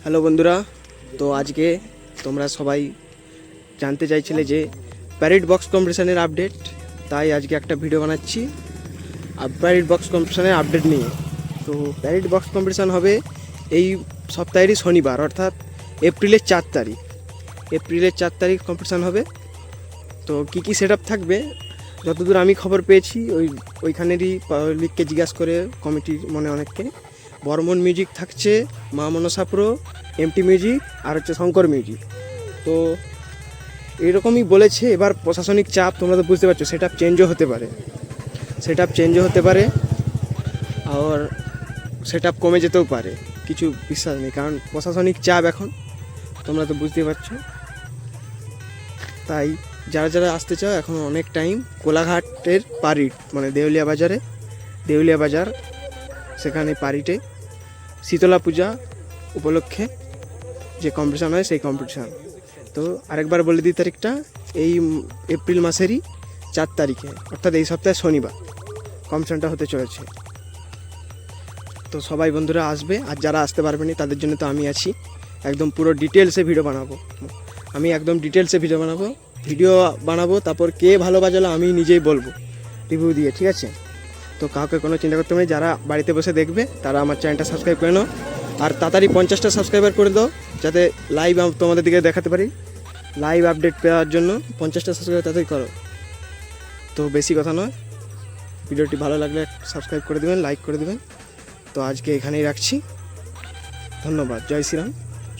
Hello বন্ধুরা, তো আজকে তোমরা সবাই জানতে চাইছিলে যে প্যারেড বক্স কম্পিটিশনের আপডেট, তাই আজকে একটা ভিডিও বানাচ্ছি প্যারেড বক্স কম্পিটিশনের আপডেট নিয়ে। তো প্যারেড বক্স কম্পিটিশান হবে এই সপ্তাহেরই শনিবার, অর্থাৎ এপ্রিলের 4 তারিখ। এপ্রিলের 4 তারিখ কম্পিটিশান হবে। তো কী কী সেট আপ থাকবে, যতদূর আমি খবর পেয়েছি ওইখানেরই পাবলিককে জিজ্ঞাসা করে কমিটির মনে অনেককে, বর্মন মিউজিক থাকছে, মা মনসা প্রো, এমটি মিউজিক আর হচ্ছে শঙ্কর মিউজিক। তো এরকমই বলেছে। এবার প্রশাসনিক চাপ তোমরা তো বুঝতে পারছো, সেট আপ চেঞ্জও হতে পারে, আর সেট আপ কমে যেতেও পারে, কিছু বিশ্বাস নেই, কারণ প্রশাসনিক চাপ এখন তোমরা তো বুঝতেই পারছো। তাই যারা যারা আসতে চাও এখন অনেক টাইম, কোলাঘাটের পারিট মানে দেউলিয়া বাজার, সেখানে পারিটে শীতলা পূজা উপলক্ষে যে কম্পিটিশান হয় সেই কম্পিটিশান। তো আরেকবার বলে দিই তারিখটা, এই এপ্রিল মাসেরই 4 তারিখে, অর্থাৎ এই সপ্তাহে শনিবার কম্পিটিশানটা হতে চলেছে। তো সবাই বন্ধুরা আসবে, আর যারা আসতে পারবেনি তাদের জন্য তো আমি আছি, একদম পুরো ডিটেলসে ভিডিও বানাবো, তারপর কে ভালো বাজালো আমি নিজেই বলবো রিভিউ দিয়ে, ঠিক আছে? তো কাউকে কোনো চিন্তা করতে হবে না, যারা বাড়িতে বসে দেখবে তারা আমার চ্যানেলটা সাবস্ক্রাইব করে নাও, আর তাড়াতাড়ি 50টা সাবস্ক্রাইবার করে দাও, যাতে লাইভ তোমাদের দিকে দেখাতে পারি। লাইভ আপডেট পাওয়ার জন্য 50টা সাবস্ক্রাইব তাড়াতাড়ি করো। তো বেশি কথা নয়, ভিডিওটি ভালো লাগলে সাবস্ক্রাইব করে দেবেন, লাইক করে দেবেন। তো আজকে এখানেই রাখছি, ধন্যবাদ, জয় শ্রীরাম।